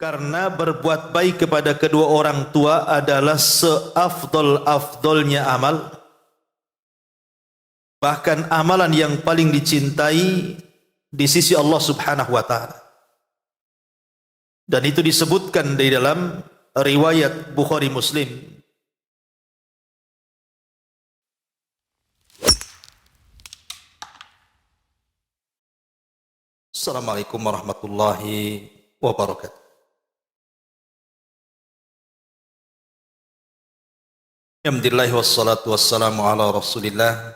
Karena berbuat baik kepada kedua orang tua adalah seafdol-afdolnya amal. Bahkan amalan yang paling dicintai di sisi Allah Subhanahu wa taala. Dan itu disebutkan di dalam riwayat Bukhari Muslim. Assalamualaikum warahmatullahi wabarakatuh. Alhamdulillah wassalatu wassalamu ala Rasulillah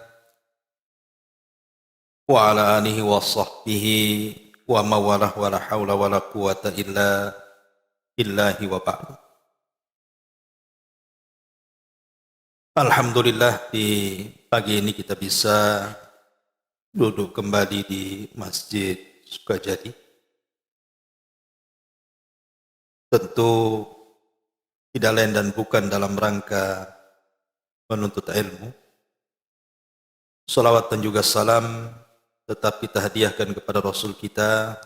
wa ala alihi wa sahbihi wa mawalah wa la hawla wa la quwata illa billahi wa ba'du. Alhamdulillah di pagi ini kita bisa duduk kembali di Masjid Sukajadi. Tentu tidak lain dan bukan dalam rangka menuntut ilmu. Salawat dan juga salam tetap kita hadiahkan kepada Rasul kita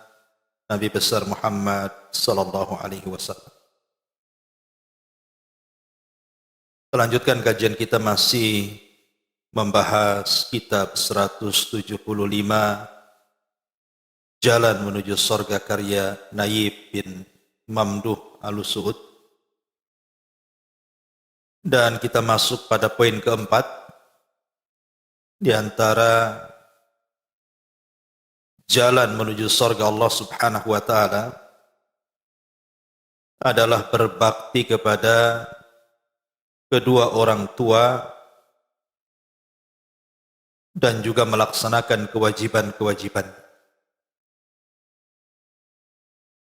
Nabi besar Muhammad sallallahu alaihi wasallam. Melanjutkan kajian kita masih membahas kitab 175 Jalan Menuju Surga karya Naib bin Mamduh Al-Suud. Dan kita masuk pada poin keempat di antara jalan menuju surga Allah Subhanahu wa taala adalah berbakti kepada kedua orang tua dan juga melaksanakan kewajiban-kewajiban.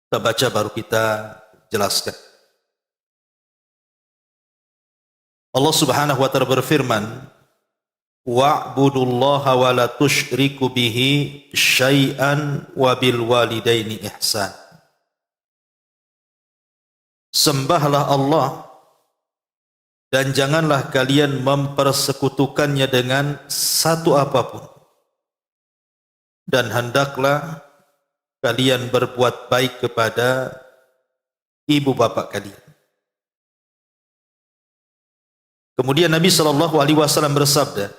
Kita baca baru kita jelaskan. Allah Subhanahu wa taala berfirman, wa'budullaha wa la tusyriku bihi syai'an wa bil walidaini ihsan. Sembahlah Allah dan janganlah kalian mempersekutukannya dengan satu apapun. Dan hendaklah kalian berbuat baik kepada ibu bapak kalian. Kemudian Nabi sallallahu alaihi wasallam bersabda,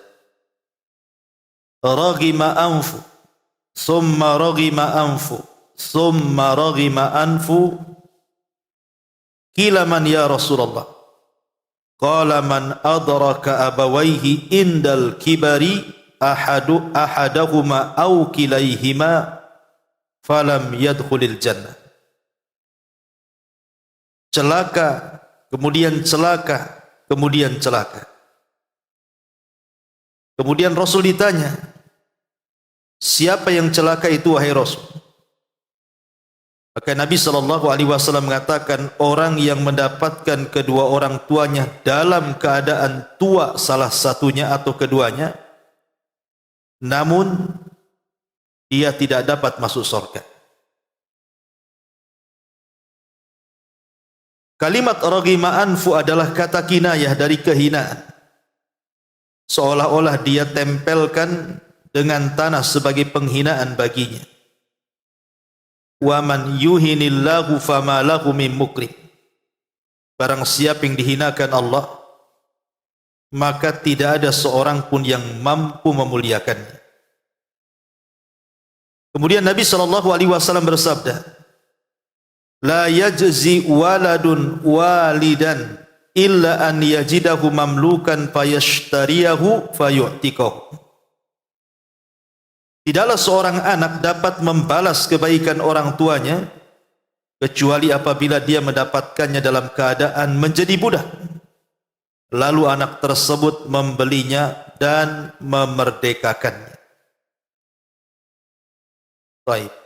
"Raghima anfu, thumma raghima anfu, thumma raghima anfu." Qila man ya Rasulullah? Qala man adraka abawayhi indal kibari ahadahuma aw kilayhima falam yadkhulil jannah. Celaka, kemudian celaka, kemudian celaka. Kemudian Rasul ditanya, siapa yang celaka itu wahai Rasul? Maka Nabi SAW mengatakan, orang yang mendapatkan kedua orang tuanya dalam keadaan tua salah satunya atau keduanya, namun dia tidak dapat masuk surga. Kalimat raghima anfu adalah kata kinayah dari kehinaan. Seolah-olah dia tempelkan dengan tanah sebagai penghinaan baginya. Wa man yuhinillahu fama lahu min mukrim. Barang siapa yang dihinakan Allah, maka tidak ada seorang pun yang mampu memuliakannya. Kemudian Nabi SAW bersabda, la yajzi waladun walidan illa an yajidahu mamlukan fayashtariyahu fayu'tikahu. Tidaklah seorang anak dapat membalas kebaikan orang tuanya kecuali apabila dia mendapatkannya dalam keadaan menjadi budak, lalu anak tersebut membelinya dan memerdekakannya. Baik.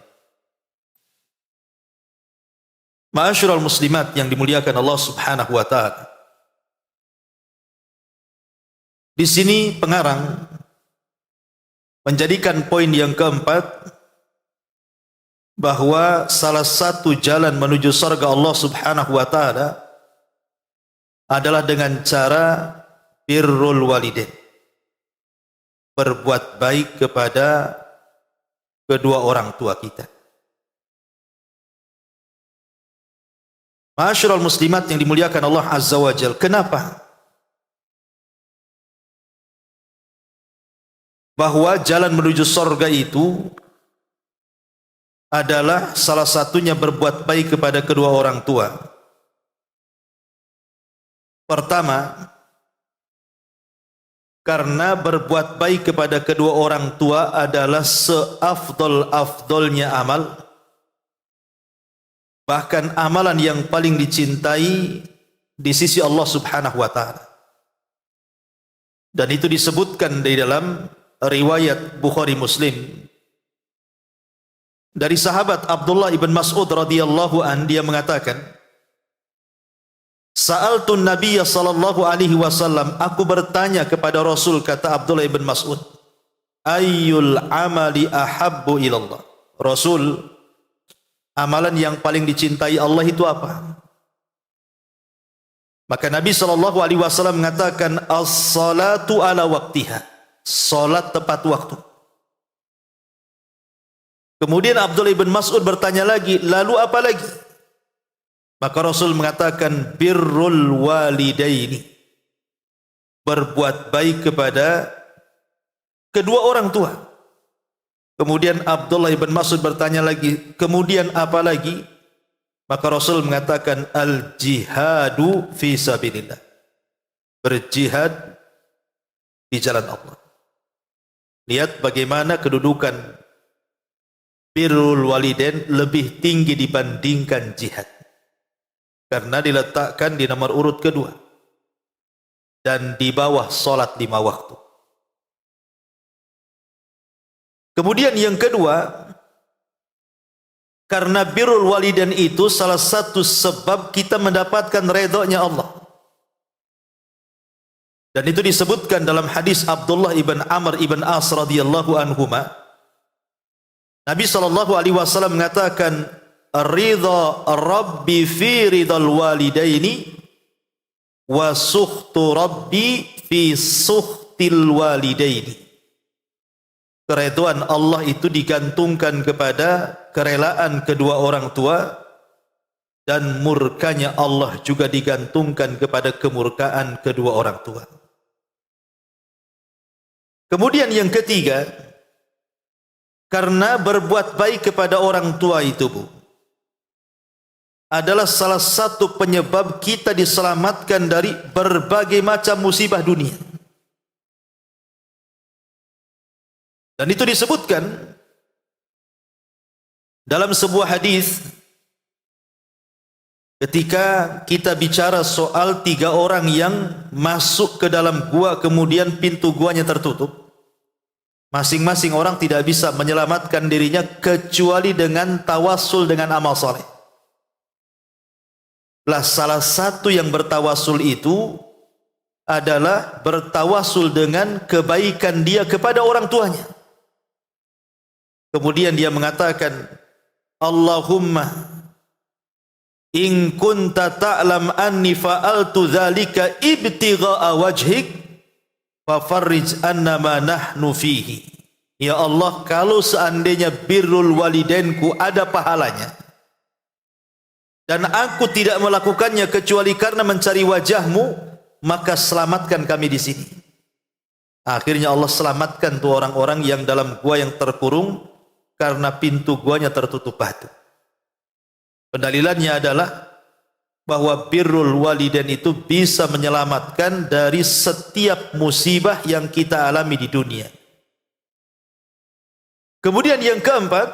Ma'asyiral muslimat yang dimuliakan Allah Subhanahu wa taala. Di sini pengarang menjadikan poin yang keempat bahwa salah satu jalan menuju surga Allah Subhanahu wa taala adalah dengan cara birrul walidain. Berbuat baik kepada kedua orang tua kita. Ma'asyiral muslimat yang dimuliakan Allah Azza wa Jalla, kenapa? Bahwa jalan menuju surga itu adalah salah satunya berbuat baik kepada kedua orang tua. Pertama, karena berbuat baik kepada kedua orang tua adalah seafdol-afdolnya amal, bahkan amalan yang paling dicintai di sisi Allah Subhanahu wa taala. Dan itu disebutkan di dalam riwayat Bukhari Muslim dari sahabat Abdullah ibn Mas'ud radhiyallahu an, dia mengatakan, Sa'altun Nabiyya sallallahu alaihi wasallam, aku bertanya kepada Rasul, kata Abdullah ibn Mas'ud, ayyul amali ahabbu ilallah. Rasul, amalan yang paling dicintai Allah itu apa? Maka Nabi sallallahu alaihi wasallam mengatakan, as-salatu ala waqtiha, salat tepat waktu. Kemudian Abdullah ibn Mas'ud bertanya lagi, lalu apa lagi? Maka Rasul mengatakan, birrul walidaini, berbuat baik kepada kedua orang tua. Kemudian Abdullah ibn Mas'ud bertanya lagi, kemudian apa lagi? Maka Rasul mengatakan, al-jihadu fi sabilillah, berjihad di jalan Allah. Lihat bagaimana kedudukan birrul walidain lebih tinggi dibandingkan jihad, karena diletakkan di nomor urut kedua dan di bawah salat 5 waktu. Kemudian yang kedua, karena birrul walidain itu salah satu sebab kita mendapatkan redha-Nya Allah. Dan itu disebutkan dalam hadis Abdullah ibn Amr ibn As radhiyallahu anhuma. Nabi sallallahu alaihi wasallam mengatakan, ridha rabbi fi ridal walidaini wa sukhtu rabbi fi sukhtil walidaini. Keridhaan Allah itu digantungkan kepada kerelaan kedua orang tua, dan murkanya Allah juga digantungkan kepada kemurkaan kedua orang tua. Kemudian yang ketiga, karena berbuat baik kepada orang tua itu, Bu, adalah salah satu penyebab kita diselamatkan dari berbagai macam musibah dunia. Dan itu disebutkan dalam sebuah hadis ketika kita bicara soal 3 orang yang masuk ke dalam gua, kemudian pintu guanya tertutup. Masing-masing orang tidak bisa menyelamatkan dirinya kecuali dengan tawasul dengan amal soleh. Lah salah satu yang bertawasul itu adalah bertawasul dengan kebaikan dia kepada orang tuanya. Kemudian dia mengatakan, Allahumma in kunta ta'lam anni fa'altu dzalika ibtigha'a wajhik fafarrij anna ma nahnu fihi. Ya Allah, kalau seandainya birrul walidainku ada pahalanya dan aku tidak melakukannya kecuali karena mencari wajahmu, maka selamatkan kami di sini. Akhirnya Allah selamatkan tuh orang-orang yang dalam gua yang terkurung karena pintu guanya tertutup batu. Pendalilannya adalah bahwa birrul walidain itu bisa menyelamatkan dari setiap musibah yang kita alami di dunia. Kemudian yang keempat,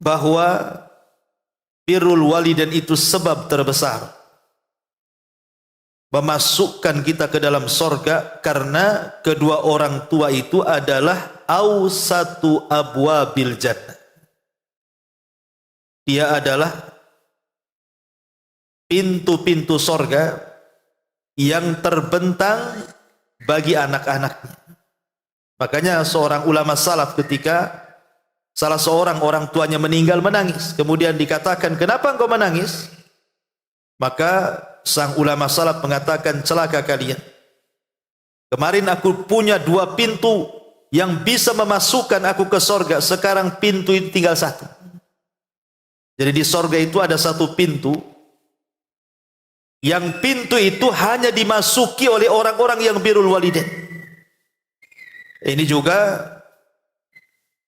bahwa birrul walidain itu sebab terbesar memasukkan kita ke dalam sorga, karena kedua orang tua itu adalah awsatu abwabil jannah. Dia adalah pintu-pintu sorga yang terbentang bagi anak-anaknya. Makanya seorang ulama salaf ketika salah seorang orang tuanya meninggal menangis, kemudian dikatakan, kenapa engkau menangis? Maka sang ulama salaf mengatakan, celaka kalian, kemarin aku punya 2 pintu yang bisa memasukkan aku ke sorga, sekarang pintu itu tinggal 1. Jadi di sorga itu ada satu pintu, yang pintu itu hanya dimasuki oleh orang-orang yang birrul walidain. Ini juga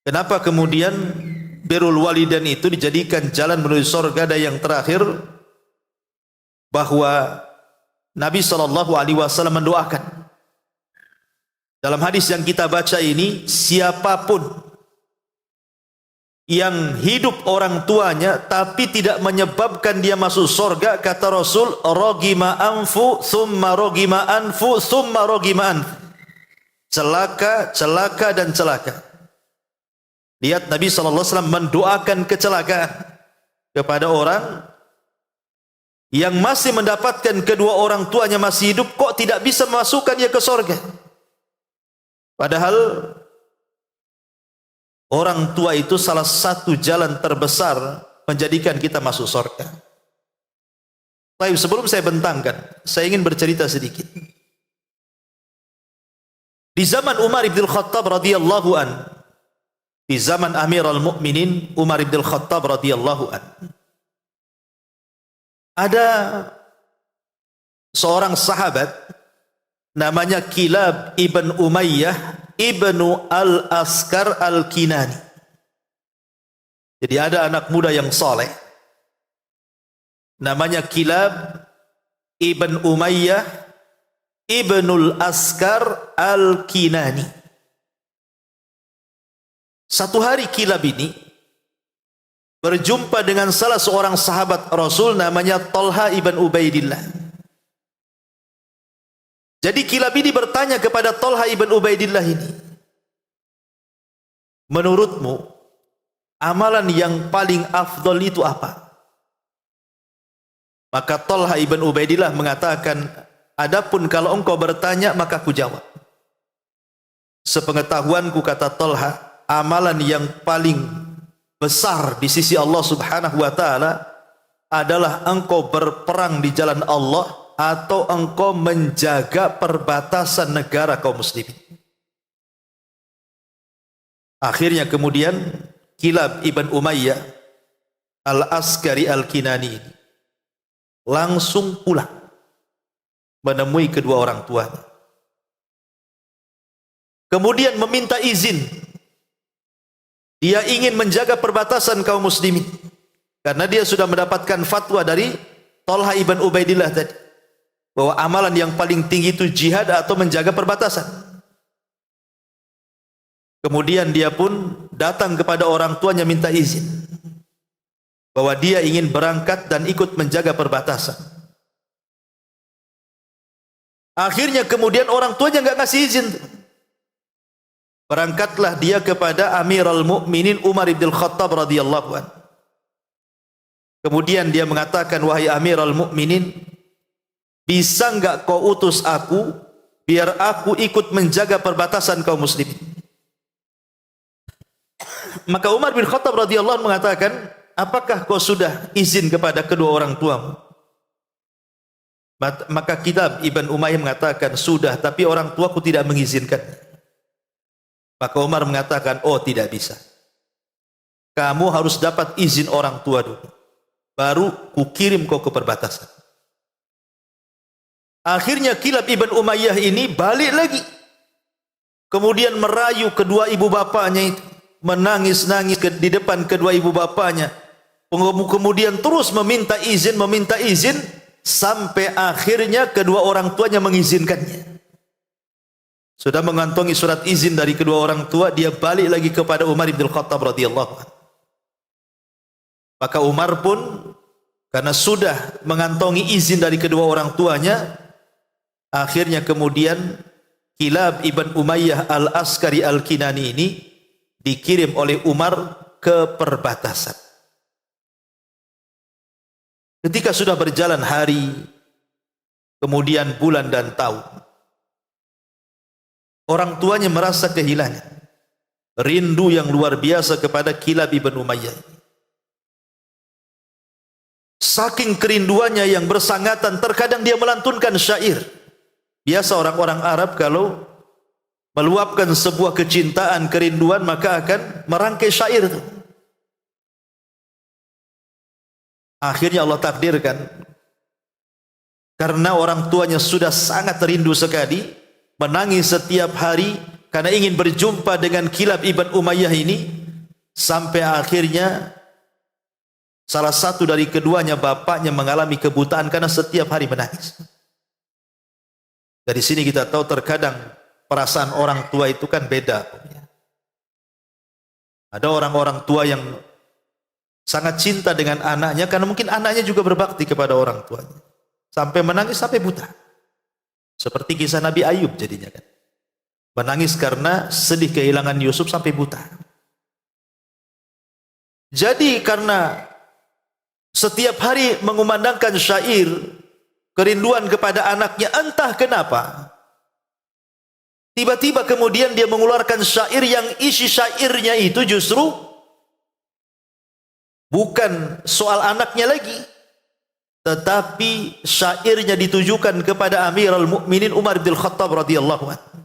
kenapa kemudian birrul walidain itu dijadikan jalan menuju sorga. Dan yang terakhir, bahwa Nabi SAW mendoakan dalam hadis yang kita baca ini, siapapun yang hidup orang tuanya tapi tidak menyebabkan dia masuk surga, kata Rasul, rogima anfu thumma rogima anfu thumma rogima anfu, celaka, celaka dan celaka. Lihat, Nabi SAW mendoakan kecelakaan kepada orang yang masih mendapatkan kedua orang tuanya masih hidup, kok tidak bisa memasukkan dia ke surga. Padahal orang tua itu salah satu jalan terbesar menjadikan kita masuk surga. Baik, sebelum saya bentangkan, saya ingin bercerita sedikit. Di zaman Umar ibn Khattab radhiyallahu an, di zaman Amirul Mukminin Umar ibn Khattab radhiyallahu an, ada seorang sahabat namanya Kilab ibn Umayyah ibnu al-Askar al-Kinani. Jadi ada anak muda yang saleh namanya Kilab ibn Umayyah ibnul Askar al-Kinani. Satu hari Kilab ini berjumpa dengan salah seorang sahabat Rasul namanya Talha ibn Ubaidillah. Jadi Kilab ini bertanya kepada Talha ibn Ubaidillah ini, menurutmu amalan yang paling afdol itu apa? Maka Talha ibn Ubaidillah mengatakan, adapun kalau engkau bertanya maka ku jawab. Sepengetahuanku, kata Talha, amalan yang paling besar di sisi Allah Subhanahu wa taala adalah engkau berperang di jalan Allah atau engkau menjaga perbatasan negara kaum muslimin. Akhirnya kemudian Kilab ibn Umayyah al-Askari al-Kinani ini langsung pulang menemui kedua orang tuanya. Kemudian meminta izin. Dia ingin menjaga perbatasan kaum muslimin karena dia sudah mendapatkan fatwa dari Talha ibn Ubaidillah tadi, bahwa amalan yang paling tinggi itu jihad atau menjaga perbatasan. Kemudian dia pun datang kepada orang tuanya minta izin bahwa dia ingin berangkat dan ikut menjaga perbatasan. Akhirnya kemudian orang tuanya enggak ngasih izin. Berangkatlah dia kepada Amirul Mukminin Umar bin Khattab radhiyallahu anhu. Kemudian dia mengatakan, wahai Amirul Mukminin, bisa enggak kau utus aku biar aku ikut menjaga perbatasan kaum muslimin? Maka Umar bin Khattab radhiyallahu anhu mengatakan, apakah kau sudah izin kepada kedua orang tuamu? Maka Kilab ibn Umayyah mengatakan, sudah, tapi orang tuaku tidak mengizinkan. Maka Umar mengatakan, oh tidak bisa. Kamu harus dapat izin orang tua dulu, baru kukirim kau ke perbatasan. Akhirnya Kilab ibn Umayyah ini balik lagi. Kemudian merayu kedua ibu bapanya itu, menangis-nangis di depan kedua ibu bapanya. Kemudian terus meminta izin, sampai akhirnya kedua orang tuanya mengizinkannya. Sudah mengantongi surat izin dari kedua orang tua, dia balik lagi kepada Umar bin Khattab radhiyallahu anhu. Maka Umar pun karena sudah mengantongi izin dari kedua orang tuanya, akhirnya kemudian Kilab ibn Umayyah al-Askari al-Kinani ini dikirim oleh Umar ke perbatasan. Ketika sudah berjalan hari, kemudian bulan dan tahun, orang tuanya merasa kehilangan rindu yang luar biasa kepada Kilab ibn Umayyah. Saking kerinduannya yang bersangatan, terkadang dia melantunkan syair. Biasa orang-orang Arab kalau meluapkan sebuah kecintaan, kerinduan, maka akan merangkai syair itu. Akhirnya Allah takdirkan, karena orang tuanya sudah sangat rindu sekali, menangis setiap hari karena ingin berjumpa dengan Kilab ibn Umayyah ini, sampai akhirnya salah satu dari keduanya, bapaknya, mengalami kebutaan karena setiap hari menangis. Dari sini kita tahu terkadang perasaan orang tua itu kan beda. Ada orang-orang tua yang sangat cinta dengan anaknya karena mungkin anaknya juga berbakti kepada orang tuanya, sampai menangis sampai buta. Seperti kisah Nabi Ayub jadinya kan. Menangis karena sedih kehilangan Yusuf sampai buta. Jadi karena setiap hari mengumandangkan syair kerinduan kepada anaknya, entah kenapa tiba-tiba kemudian dia mengeluarkan syair yang isi syairnya itu justru bukan soal anaknya lagi, tetapi syairnya ditujukan kepada Amirul Mukminin Umar bin Khattab radhiyallahu anhu.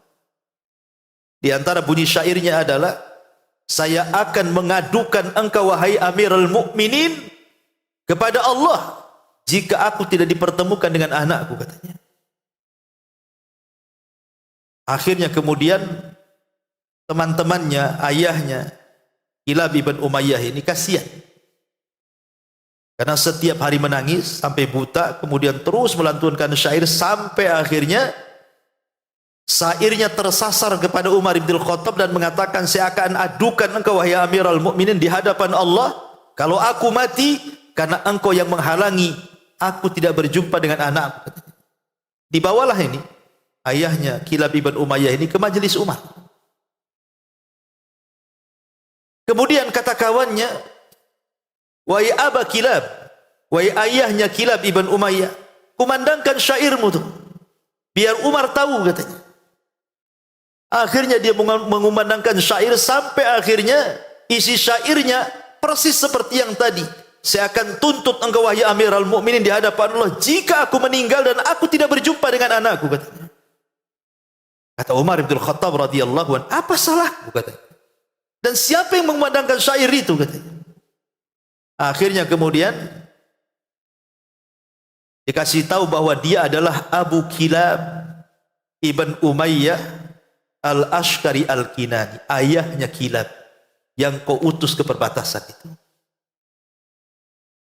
Di antara bunyi syairnya adalah, saya akan mengadukan engkau wahai Amirul Mukminin kepada Allah jika aku tidak dipertemukan dengan anakku, katanya. Akhirnya kemudian teman-temannya, ayahnya Kilab ibn Umayyah ini kasihan, karena setiap hari menangis sampai buta, kemudian terus melantunkan syair sampai akhirnya syairnya tersasar kepada Umar bin Khattab dan mengatakan, saya akan adukan engkau wahai Amirul Mukminin di hadapan Allah kalau aku mati, karena engkau yang menghalangi aku tidak berjumpa dengan anakku. Dibawalah ini ayahnya Kilab ibn Umayyah ini ke majelis Umar. Kemudian kata kawannya, wahai Aba Kilab, wahai ayahnya Kilab ibn Umayyah, kumandangkan syairmu tuh, biar Umar tahu, katanya. Akhirnya dia mengumandangkan syair sampai akhirnya isi syairnya persis seperti yang tadi. Saya akan tuntut engkau wahai Amirul Mukminin di hadapan Allah jika aku meninggal dan aku tidak berjumpa dengan anakku, katanya. Kata Umar bin Khattab radhiyallahu anhu, apa salahku, katanya. Dan siapa yang mengumandangkan syair itu, katanya. Akhirnya kemudian dikasih tahu bahwa dia adalah Abu Kilab ibn Umayyah Al-Ashkari Al-Kinani, ayahnya Kilab yang kau utus ke perbatasan itu.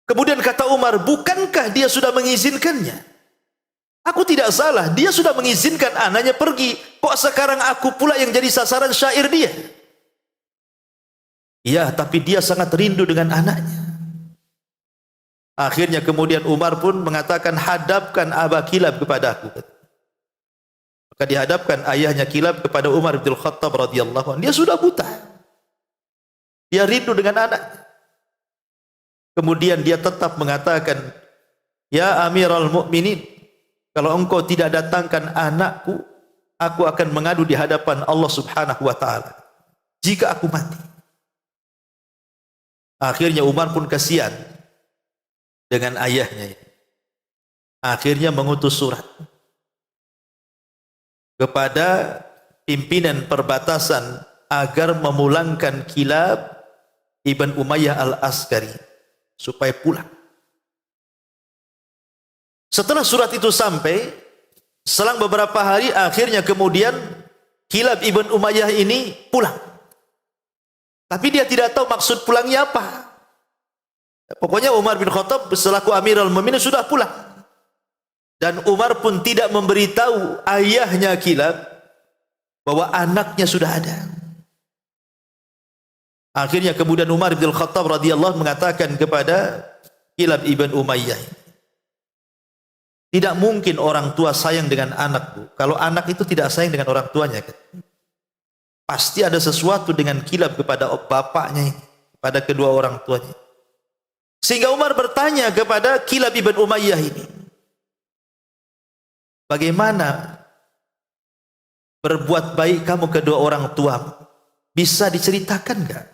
Kemudian kata Umar, bukankah dia sudah mengizinkannya? Aku tidak salah, dia sudah mengizinkan anaknya pergi, kok sekarang aku pula yang jadi sasaran syair dia? Ya, tapi dia sangat rindu dengan anaknya. Akhirnya kemudian Umar pun mengatakan, hadapkan Aba Kilab kepadaku. Maka dihadapkan ayahnya Kilab kepada Umar bin Khattab radhiyallahu anhu. Dia sudah buta, dia rindu dengan anaknya. Kemudian dia tetap mengatakan, ya Amirul Mukminin, kalau engkau tidak datangkan anakku, aku akan mengadu di hadapan Allah Subhanahu wa taala jika aku mati. Akhirnya Umar pun kasihan dengan ayahnya. Akhirnya mengutus surat kepada pimpinan perbatasan agar memulangkan Kilab ibn Umayyah Al-Askari supaya pulang. Setelah surat itu sampai, selang beberapa hari, akhirnya kemudian Kilab ibn Umayyah ini pulang. Tapi dia tidak tahu maksud pulangnya apa. Pokoknya Umar bin Khattab selaku Amirul Mukminin sudah pulang. Dan Umar pun tidak memberitahu ayahnya Kilab bahwa anaknya sudah ada. Akhirnya kemudian Umar bin Khattab radhiyallahu mengatakan kepada Kilab ibn Umayyah, tidak mungkin orang tua sayang dengan anak, Bu, kalau anak itu tidak sayang dengan orang tuanya. Pasti ada sesuatu dengan Kilab kepada bapaknya, kepada kedua orang tuanya. Sehingga Umar bertanya kepada Kilab ibn Umayyah ini, bagaimana berbuat baik kamu kedua orang tuamu? Bisa diceritakan enggak?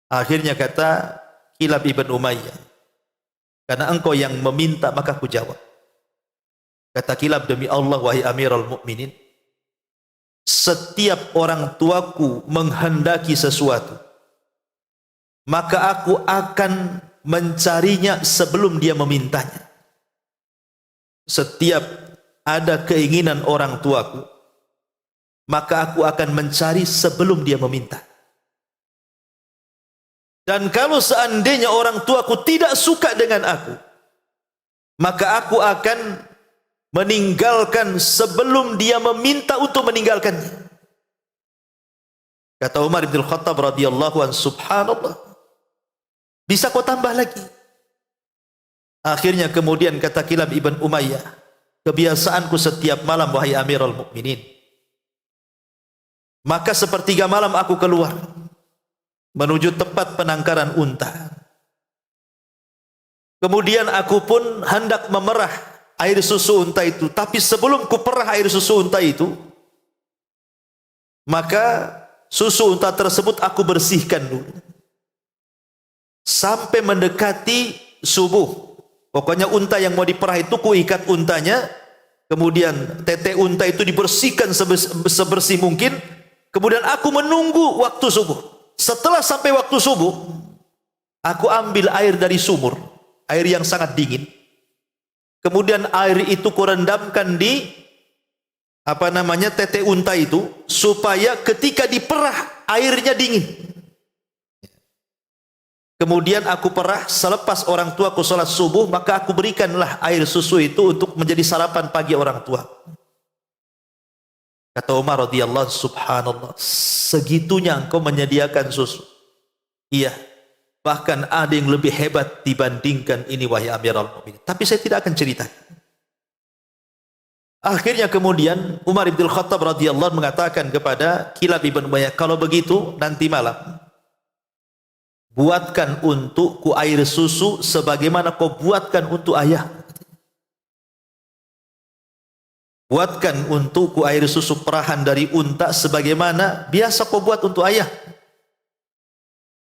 Akhirnya kata Kilab ibn Umayyah, karena engkau yang meminta maka aku jawab. Kata Kilab, demi Allah wahai Amirul Mukminin, setiap orang tuaku menghendaki sesuatu, maka aku akan mencarinya sebelum dia memintanya. Setiap ada keinginan orang tuaku, maka aku akan mencari sebelum dia meminta. Dan kalau seandainya orang tuaku tidak suka dengan aku, maka aku akan meninggalkan sebelum dia meminta untuk meninggalkannya. Kata Umar bin Khattab radhiyallahu anhu, subhanallah, bisa kau tambah lagi? Akhirnya kemudian kata Kilab ibn Umayyah, kebiasaanku setiap malam wahai Amirul Mukminin, maka sepertiga malam aku keluar menuju tempat penangkaran unta. Kemudian aku pun hendak memerah air susu unta itu, tapi sebelum kuperah air susu unta itu, maka susu unta tersebut aku bersihkan dulu sampai mendekati subuh. Pokoknya unta yang mau diperah itu kuikat untanya, kemudian tete unta itu dibersihkan sebersih mungkin, kemudian aku menunggu waktu subuh. Setelah sampai waktu subuh, aku ambil air dari sumur, air yang sangat dingin. Kemudian air itu kurendamkan di tete unta itu, supaya ketika diperah airnya dingin. Kemudian aku perah selepas orang tuaku sholat subuh, maka aku berikanlah air susu itu untuk menjadi sarapan pagi orang tua. Kata Umar radhiyallahu, subhanallah, segitunya engkau menyediakan susu. Iya, bahkan ada yang lebih hebat dibandingkan ini wahai Amirul Mukminin. Tapi saya tidak akan cerita. Akhirnya kemudian Umar bin Khattab radhiyallahu mengatakan kepada Kilab ibn Umayyah, kalau begitu nanti malam buatkan untukku air susu sebagaimana kau buatkan untuk ayah. Buatkan untukku air susu perahan dari unta sebagaimana biasa kau buat untuk ayah.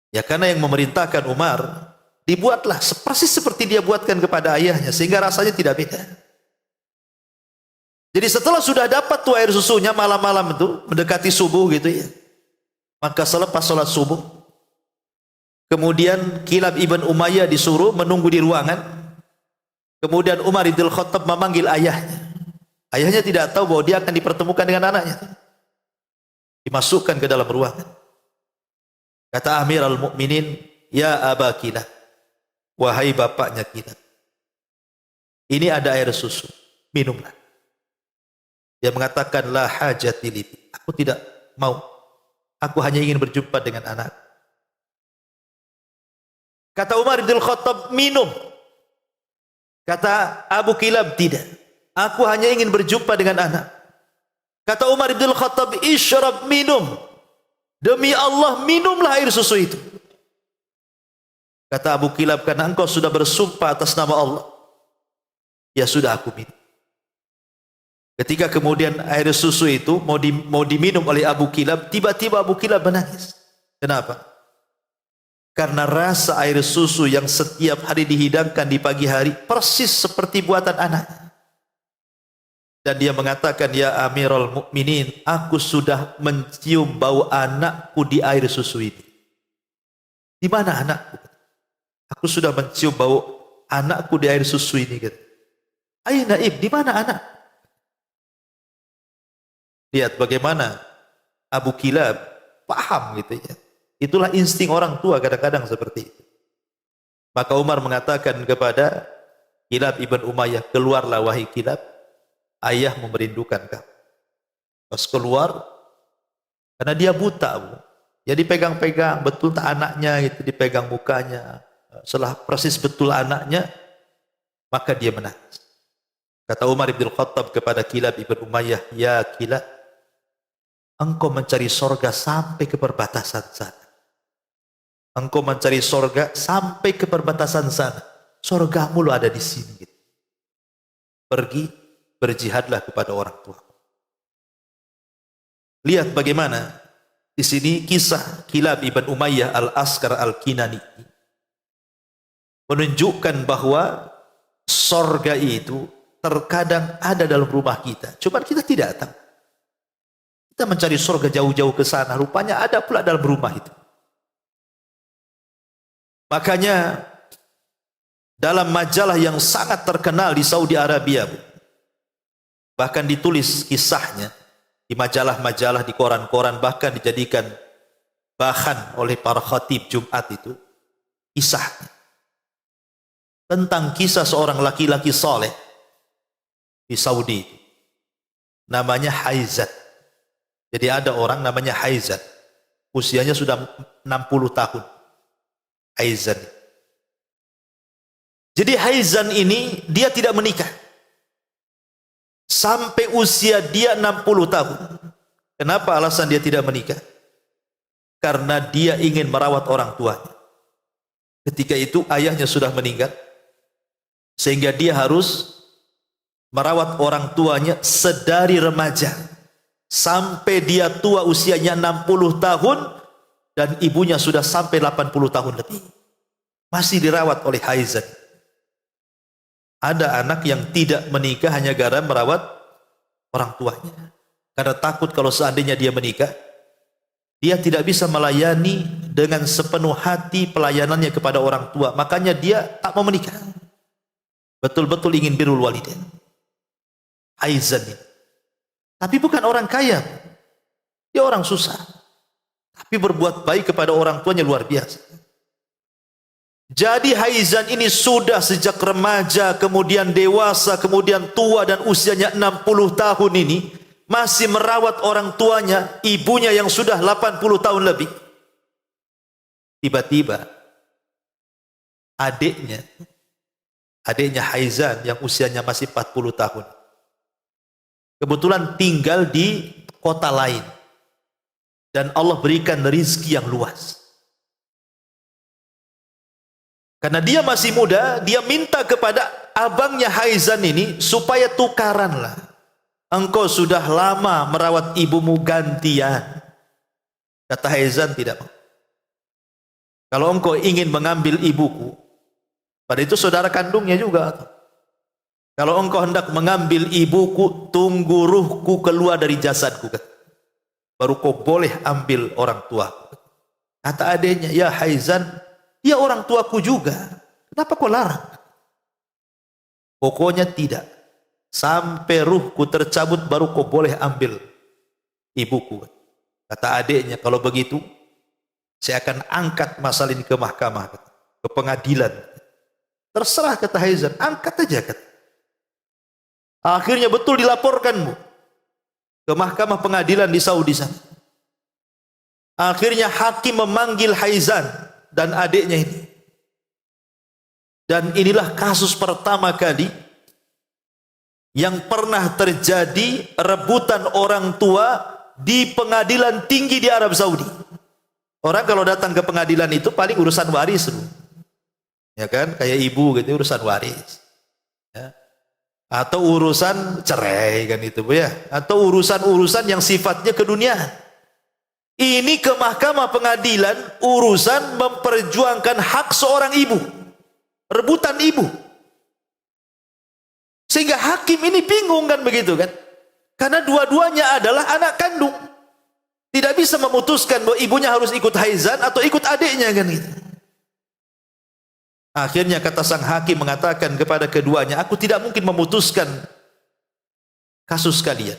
Ya, karena yang memerintahkan Umar, dibuatlah persis seperti dia buatkan kepada ayahnya, sehingga rasanya tidak beda. Jadi setelah sudah dapat tuh air susunya malam-malam itu, mendekati subuh gitu ya, maka selepas sholat subuh, kemudian Kilab ibn Umayyah disuruh menunggu di ruangan. Kemudian Umar bin Khattab memanggil ayahnya. Ayahnya tidak tahu bahwa dia akan dipertemukan dengan anaknya. Dimasukkan ke dalam ruangan. Kata Amirul Mukminin, ya Aba Kilab, wahai bapaknya Kilab, ini ada air susu, minumlah. Dia mengatakan, la hajati li, aku tidak mau, aku hanya ingin berjumpa dengan anak. Kata Umar bin Khattab, minum. Kata Abu Kilab, tidak, aku hanya ingin berjumpa dengan anak. Kata Umar bin Khattab, isyrab, minum. Demi Allah, minumlah air susu itu. Kata Abu Kilab, karena engkau sudah bersumpah atas nama Allah, ya sudah, aku minum. Ketika kemudian air susu itu mau diminum oleh Abu Kilab, tiba-tiba Abu Kilab menangis. Kenapa? Karena rasa air susu yang setiap hari dihidangkan di pagi hari persis seperti buatan anaknya. Dan dia mengatakan, ya Amirul Mukminin, aku sudah mencium bau anakku di air susu ini. Di mana anakku? Aku sudah mencium bau anakku di air susu ini. Aina Ib, di mana anak? Lihat bagaimana Abu Kilab paham gitu ya. Itulah insting orang tua kadang-kadang seperti itu. Maka Umar mengatakan kepada Kilab ibn Umayyah, keluarlah wahai Kilab, ayah merindukan kamu. Pas keluar, karena dia buta, Bu. Jadi pegang-pegang betul tak anaknya, itu dipegang mukanya. Setelah persis betul anaknya, maka dia menangis. Kata Umar bin Khattab kepada Kilab ibn Umayyah, ya Kilab, engkau mencari sorga sampai ke perbatasan sana. Engkau mencari sorga sampai ke perbatasan sana. Sorgamu lo ada di sini. Pergi, berjihadlah kepada orang tua. Lihat bagaimana di sini kisah Kilab ibn Umayyah al-Askar al-Kinani menunjukkan bahwa sorga itu terkadang ada dalam rumah kita. Cuma kita tidak tahu. Kita mencari sorga jauh-jauh ke sana, rupanya ada pula dalam rumah itu. Makanya dalam majalah yang sangat terkenal di Saudi Arabia, Bu. Bahkan ditulis kisahnya di majalah-majalah, di koran-koran, bahkan dijadikan bahan oleh para khatib Jumat itu, kisahnya tentang kisah seorang laki-laki soleh di Saudi, namanya Haizat. Jadi ada orang namanya Haizat, usianya sudah 60 tahun. Haizan. Jadi Haizan ini dia tidak menikah sampai usia dia 60 tahun. Kenapa alasan dia tidak menikah? Karena dia ingin merawat orang tuanya. Ketika itu ayahnya sudah meninggal, sehingga dia harus merawat orang tuanya sedari remaja sampai dia tua usianya 60 tahun, dan ibunya sudah sampai 80 tahun lebih, masih dirawat oleh Haizan. Ada anak yang tidak menikah hanya gara merawat orang tuanya, karena takut kalau seandainya dia menikah, dia tidak bisa melayani dengan sepenuh hati pelayanannya kepada orang tua. Makanya dia tak mau menikah. Betul-betul ingin birrul walidain. Haizan ini. Tapi bukan orang kaya. Dia orang susah. Tapi berbuat baik kepada orang tuanya luar biasa. Jadi Haizan ini sudah sejak remaja, kemudian dewasa, kemudian tua, dan usianya 60 tahun ini masih merawat orang tuanya, ibunya yang sudah 80 tahun lebih. Tiba-tiba adiknya Haizan yang usianya masih 40 tahun, kebetulan tinggal di kota lain, dan Allah berikan rezeki yang luas. Karena dia masih muda, dia minta kepada abangnya Haizan ini supaya tukaranlah. Engkau sudah lama merawat ibumu, gantian. Kata Haizan, tidak mau. Kalau engkau ingin mengambil ibuku, pada itu saudara kandungnya juga. Kalau engkau hendak mengambil ibuku, tunggu ruhku keluar dari jasadku, baru kau boleh ambil orang tua. Kata adiknya, ya Haizan, dia orang tuaku juga, kenapa kau larang? Pokoknya tidak, sampai ruhku tercabut baru kau boleh ambil ibuku. Kata adiknya, kalau begitu saya akan angkat masalah ini ke mahkamah, ke pengadilan. Terserah, kata Haizan, angkat aja, kata. Akhirnya betul dilaporkanmu ke mahkamah pengadilan di Saudi sana. Akhirnya hakim memanggil Haizan dan adiknya ini. Dan inilah kasus pertama kali yang pernah terjadi rebutan orang tua di pengadilan tinggi di Arab Saudi. Orang kalau datang ke pengadilan itu paling urusan waris, ya kan, kayak ibu gitu, urusan waris, ya. Atau urusan cerai kan itu, ya, atau urusan-urusan yang sifatnya keduniaan. Ini ke mahkamah pengadilan urusan memperjuangkan hak seorang ibu, rebutan ibu. Sehingga hakim ini bingung kan begitu kan, karena dua-duanya adalah anak kandung. Tidak bisa memutuskan bahwa ibunya harus ikut Haizan atau ikut adiknya kan gitu. Akhirnya kata sang hakim mengatakan kepada keduanya, aku tidak mungkin memutuskan kasus kalian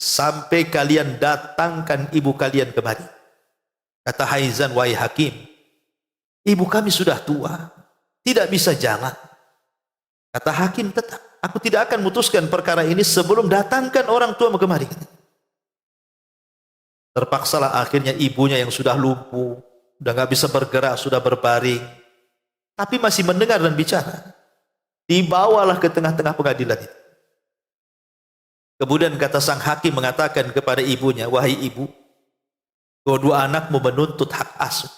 sampai kalian datangkan ibu kalian kemari. Kata Haizan, wahai hakim, ibu kami sudah tua, tidak bisa jalan. Kata hakim, tetap aku tidak akan memutuskan perkara ini sebelum datangkan orang tua kemari. Terpaksalah akhirnya ibunya yang sudah lumpuh, sudah nggak bisa bergerak, sudah berbaring, tapi masih mendengar dan bicara, dibawalah ke tengah-tengah pengadilan itu. Kemudian kata sang hakim mengatakan kepada ibunya, wahai ibu, kedua anakmu menuntut hak asuh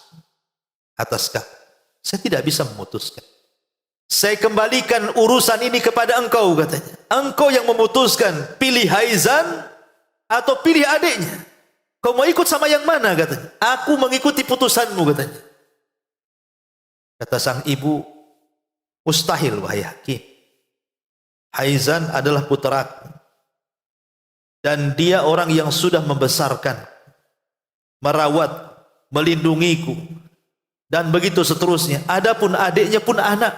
atas kamu. Saya tidak bisa memutuskan. Saya kembalikan urusan ini kepada engkau, katanya. Engkau yang memutuskan, pilih Haizan atau pilih adiknya. Kau mau ikut sama yang mana, katanya. Aku mengikuti putusanmu, katanya. Kata sang ibu, mustahil wahai hakim. Haizan adalah putraku, dan dia orang yang sudah membesarkan, merawat, melindungiku, dan begitu seterusnya. Adapun adiknya pun anak.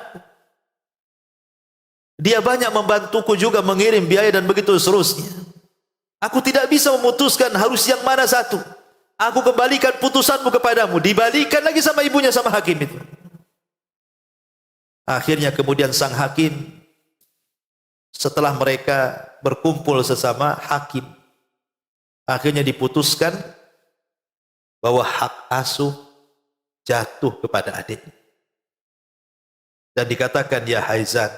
Dia banyak membantuku juga mengirim biaya dan begitu seterusnya. Aku tidak bisa memutuskan harus yang mana satu. Aku kembalikan putusanmu kepadamu. Dibalikan lagi sama ibunya, sama hakim itu. Akhirnya kemudian sang hakim, setelah mereka berkumpul sesama hakim, akhirnya diputuskan bahwa hak asuh jatuh kepada adiknya. Dan dikatakan, ya Haizan,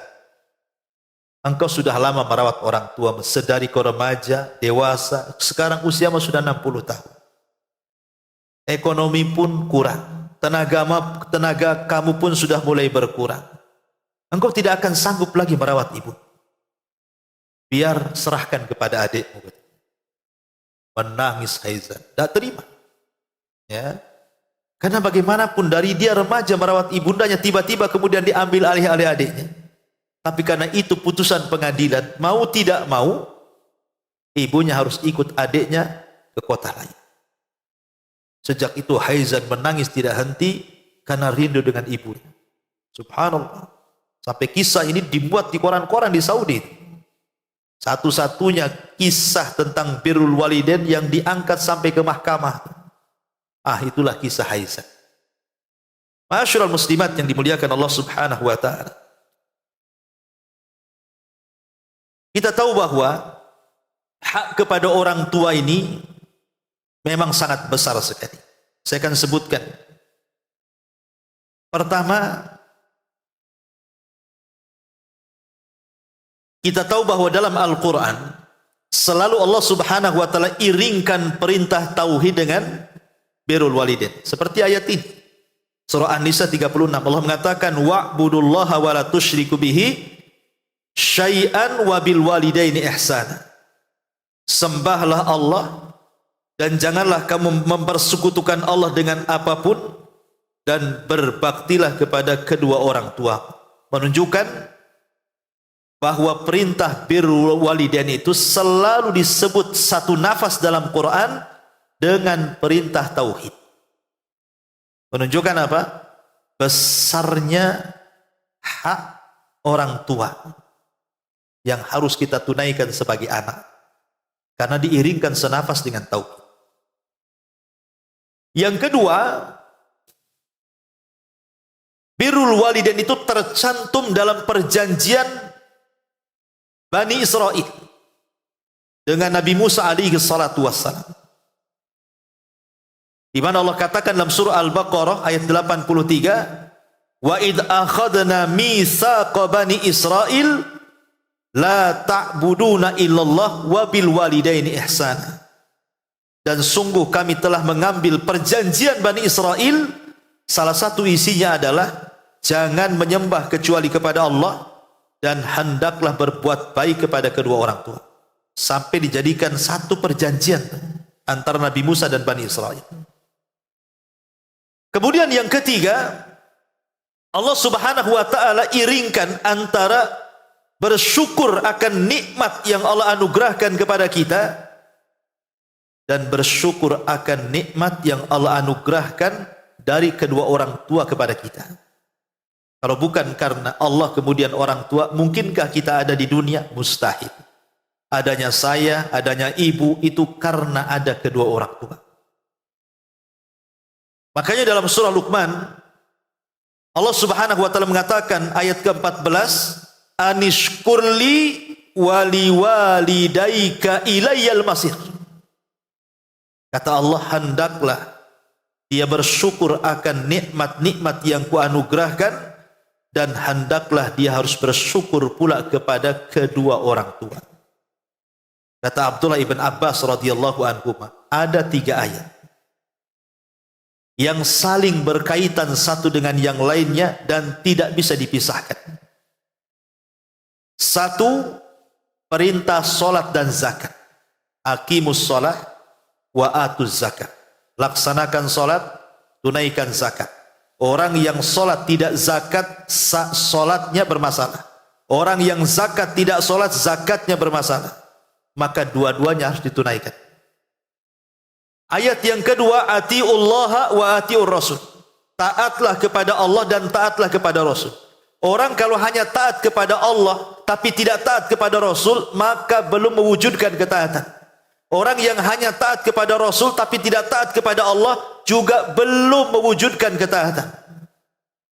engkau sudah lama merawat orang tua, sedari kau remaja, dewasa, sekarang usiamu sudah 60 tahun. Ekonomi pun kurang, tenaga kamu pun sudah mulai berkurang. Engkau tidak akan sanggup lagi merawat ibu. Biar serahkan kepada adikmu. Menangis Haizan, tidak terima. Ya. Karena bagaimanapun dari dia remaja merawat ibundanya, tiba-tiba kemudian diambil alih oleh adiknya. Tapi karena itu putusan pengadilan, mau tidak mau, ibunya harus ikut adiknya ke kota lain. Sejak itu Haizan menangis tidak henti karena rindu dengan ibunya. Subhanallah. Sampai kisah ini dibuat di koran-koran di Saudi. Satu-satunya kisah tentang birrul walidain yang diangkat sampai ke mahkamah. Itulah kisah Haizan. Ma'asyiral muslimat yang dimuliakan Allah Subhanahu wa taala. Kita tahu bahwa hak kepada orang tua ini memang sangat besar sekali. Saya akan sebutkan. Pertama, kita tahu bahwa dalam Al-Quran selalu Allah Subhanahu wa taala iringkan perintah tauhid dengan birrul walidain. Seperti ayat ini. Surah An-Nisa 36. Allah mengatakan, wa'budullaha wa la tusyriku bihi syai'an wa bil walidaini ihsana. Sembahlah Allah dan janganlah kamu mempersekutukan Allah dengan apapun, dan berbaktilah kepada kedua orang tua. Menunjukkan bahwa perintah birrul walidain itu selalu disebut satu nafas dalam Quran dengan perintah tauhid. Menunjukkan apa? Besarnya hak orang tua yang harus kita tunaikan sebagai anak, karena diiringkan senafas dengan tauhid. Yang kedua, birrul walidain itu tercantum dalam perjanjian Bani Israel dengan Nabi Musa alaihi salatu wassalam, di mana Allah katakan dalam surah Al-Baqarah ayat 83, wa id akhadna mitsaqa bani Israil la ta'buduna illallah wa bil walidaini ihsana. Dan sungguh kami telah mengambil perjanjian Bani Israel, salah satu isinya adalah jangan menyembah kecuali kepada Allah dan hendaklah berbuat baik kepada kedua orang tua. Sampai dijadikan satu perjanjian antara Nabi Musa dan Bani Israel. Kemudian yang ketiga, Allah Subhanahu wa taala iringkan antara bersyukur akan nikmat yang Allah anugerahkan kepada kita dan bersyukur akan nikmat yang Allah anugerahkan dari kedua orang tua kepada kita. Kalau bukan karena Allah kemudian orang tua, mungkinkah kita ada di dunia? Mustahil. Adanya saya, adanya ibu, itu karena ada kedua orang tua. Makanya dalam surah Luqman, Allah Subhanahu wa taala mengatakan ayat ke-14, anishkurli wali walidaika ilayyal masir. Kata Allah, hendaklah dia bersyukur akan nikmat-nikmat yang kuanugerahkan, dan hendaklah dia harus bersyukur pula kepada kedua orang tua. Kata Abdullah ibn Abbas radhiyallahu anhu, ada 3 ayat yang saling berkaitan satu dengan yang lainnya dan tidak bisa dipisahkan. Satu, perintah solat dan zakat. Aqimus solat wa atuz zakat. Laksanakan solat, tunaikan zakat. Orang yang solat tidak zakat, solatnya bermasalah. Orang yang zakat tidak solat, zakatnya bermasalah. Maka dua-duanya harus ditunaikan. Ayat yang kedua, atiullaha wa atiur rasul. Taatlah kepada Allah dan taatlah kepada Rasul. Orang kalau hanya taat kepada Allah tapi tidak taat kepada Rasul, maka belum mewujudkan ketaatan. Orang yang hanya taat kepada Rasul tapi tidak taat kepada Allah juga belum mewujudkan ketaatan.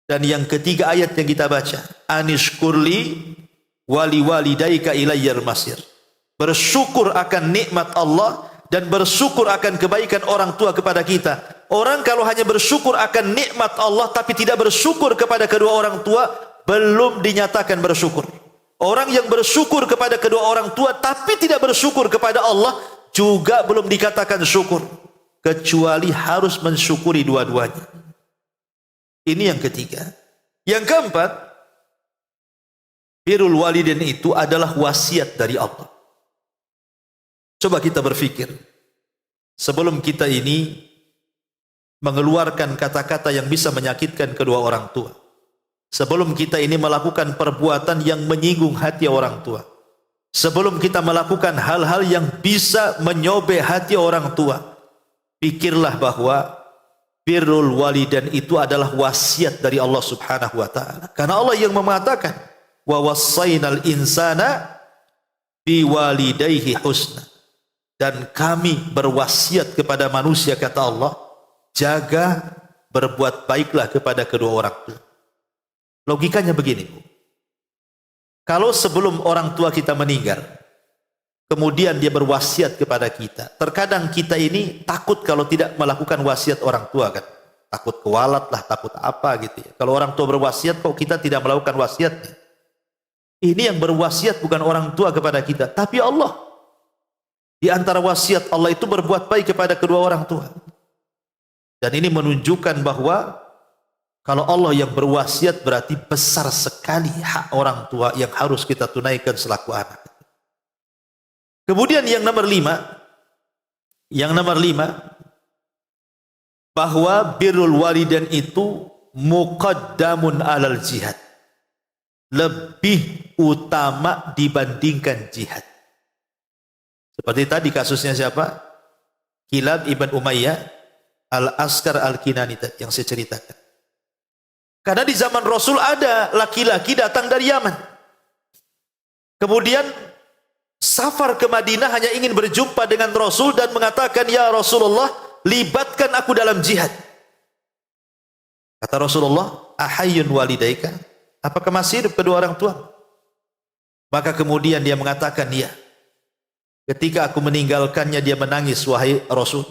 Dan yang ketiga ayat yang kita baca, anishkurli wali walidaika ilayyal masir. Bersyukur akan nikmat Allah dan bersyukur akan kebaikan orang tua kepada kita. Orang kalau hanya bersyukur akan nikmat Allah tapi tidak bersyukur kepada kedua orang tua, belum dinyatakan bersyukur. Orang yang bersyukur kepada kedua orang tua tapi tidak bersyukur kepada Allah juga belum dikatakan syukur, kecuali harus mensyukuri dua-duanya. Ini yang ketiga. Yang keempat, birrul walidain itu adalah wasiat dari Allah. Coba kita berpikir, sebelum kita ini mengeluarkan kata-kata yang bisa menyakitkan kedua orang tua, sebelum kita ini melakukan perbuatan yang menyinggung hati orang tua, sebelum kita melakukan hal-hal yang bisa menyobek hati orang tua, pikirlah bahwa birrul walidain itu adalah wasiat dari Allah Subhanahu wa taala. Karena Allah yang mengatakan, wa wassaynal insana biwalidayhi husna. Dan kami berwasiat kepada manusia, kata Allah, jaga, berbuat baiklah kepada kedua orang tua. Logikanya begini, Bu. Kalau sebelum orang tua kita meninggal, kemudian dia berwasiat kepada kita, terkadang kita ini takut kalau tidak melakukan wasiat orang tua, kan? Takut kewalat lah, takut apa gitu ya. Kalau orang tua berwasiat kok kita tidak melakukan wasiatnya. Ini yang berwasiat bukan orang tua kepada kita, tapi Allah. Di antara wasiat Allah itu berbuat baik kepada kedua orang tua. Dan ini menunjukkan bahwa kalau Allah yang berwasiat berarti besar sekali hak orang tua yang harus kita tunaikan selaku anak. Kemudian yang nomor lima, bahwa birrul walidain itu muqaddamun alal jihad, lebih utama dibandingkan jihad. Seperti tadi kasusnya siapa? Kilab ibn Umayyah al-Askar al-Kinani yang saya ceritakan. Karena di zaman Rasul ada laki-laki datang dari Yaman, kemudian safar ke Madinah hanya ingin berjumpa dengan Rasul dan mengatakan, ya Rasulullah, libatkan aku dalam jihad. Kata Rasulullah, ahayyun walidaika, apakah masih hidup kedua orang tua? Maka kemudian dia mengatakan, iya. Ketika aku meninggalkannya, dia menangis, wahai Rasul.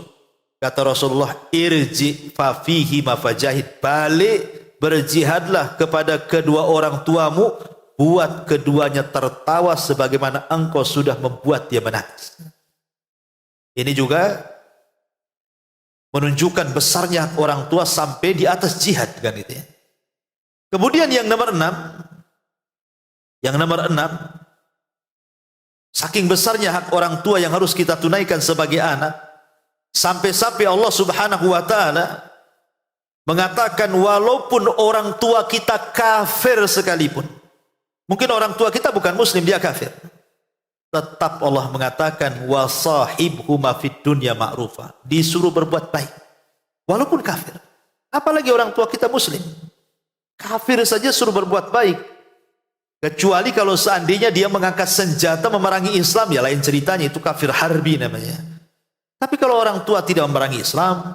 Kata Rasulullah, irji fafihi mafajahid, balik berjihadlah kepada kedua orang tuamu, buat keduanya tertawa sebagaimana engkau sudah membuat dia menangis. Ini juga menunjukkan besarnya orang tua sampai di atas jihad, kan itu ya. Kemudian yang nomor enam, saking besarnya hak orang tua yang harus kita tunaikan sebagai anak, sampai-sampai Allah Subhanahu wa taala mengatakan walaupun orang tua kita kafir sekalipun, mungkin orang tua kita bukan muslim, dia kafir, tetap Allah mengatakan wasahibhuma fid dunya ma'rufa, disuruh berbuat baik walaupun kafir. Apalagi orang tua kita muslim, kafir saja suruh berbuat baik. Kecuali kalau seandainya dia mengangkat senjata memerangi Islam, ya lain ceritanya, itu kafir harbi namanya. Tapi kalau orang tua tidak memerangi Islam,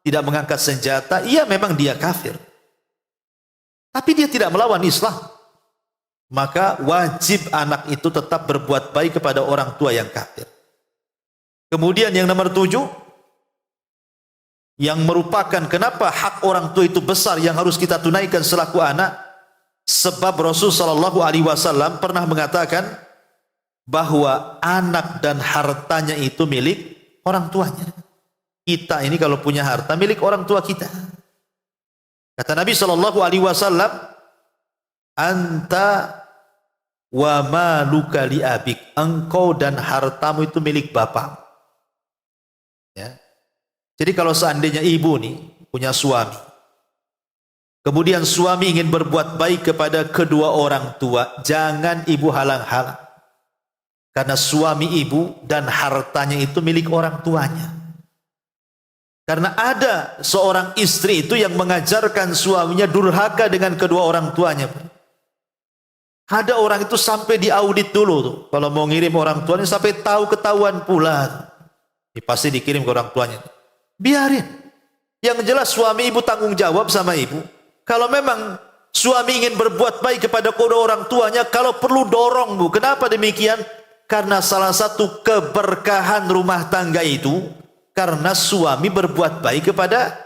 tidak mengangkat senjata, iya memang dia kafir, tapi dia tidak melawan Islam, maka wajib anak itu tetap berbuat baik kepada orang tua yang kafir. Kemudian yang nomor 7, yang merupakan kenapa hak orang tua itu besar yang harus kita tunaikan selaku anak, sebab Rasul sallallahu alaihi wasallam pernah mengatakan bahwa anak dan hartanya itu milik orang tuanya. Kita ini kalau punya harta milik orang tua kita. Kata Nabi sallallahu alaihi wasallam, anta wa maluka li abik, engkau dan hartamu itu milik bapak. Ya. Jadi kalau seandainya ibu nih punya suami, kemudian suami ingin berbuat baik kepada kedua orang tua, jangan ibu halang-halang. Karena suami ibu dan hartanya itu milik orang tuanya. Karena ada seorang istri itu yang mengajarkan suaminya durhaka dengan kedua orang tuanya. Ada orang itu sampai diaudit dulu tuh. Kalau mau ngirim orang tuanya sampai ketahuan pula. Pasti dikirim ke orang tuanya. Biarin. Yang jelas suami ibu tanggung jawab sama ibu. Kalau memang suami ingin berbuat baik kepada kedua orang tuanya, kalau perlu dorong bu. Kenapa demikian? Karena salah satu keberkahan rumah tangga itu karena suami berbuat baik kepada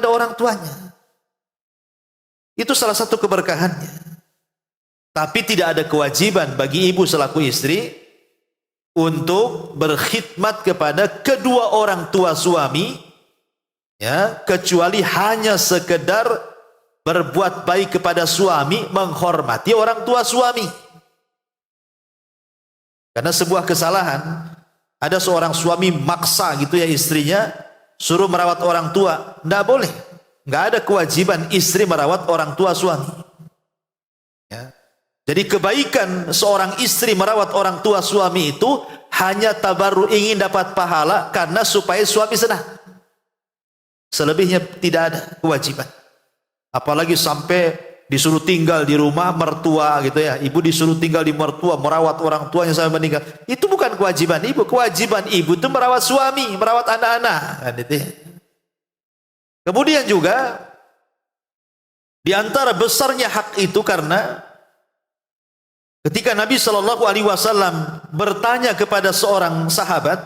orang tuanya. Itu salah satu keberkahannya. Tapi tidak ada kewajiban bagi ibu selaku istri untuk berkhidmat kepada kedua orang tua suami, ya, kecuali hanya sekedar berbuat baik kepada suami, menghormati orang tua suami. Karena sebuah kesalahan, ada seorang suami maksa gitu ya istrinya, suruh merawat orang tua, tidak boleh. Nggak ada kewajiban istri merawat orang tua suami. Ya. Jadi kebaikan seorang istri merawat orang tua suami itu hanya tabarru, ingin dapat pahala karena supaya suami senang. Selebihnya tidak ada kewajiban. Apalagi sampai disuruh tinggal di rumah mertua gitu ya. Ibu disuruh tinggal di mertua, merawat orang tuanya sampai meninggal. Itu bukan kewajiban ibu. Kewajiban ibu itu merawat suami, merawat anak-anak. Kan itu ya. Kemudian juga di antara besarnya hak itu karena ketika Nabi SAW bertanya kepada seorang sahabat,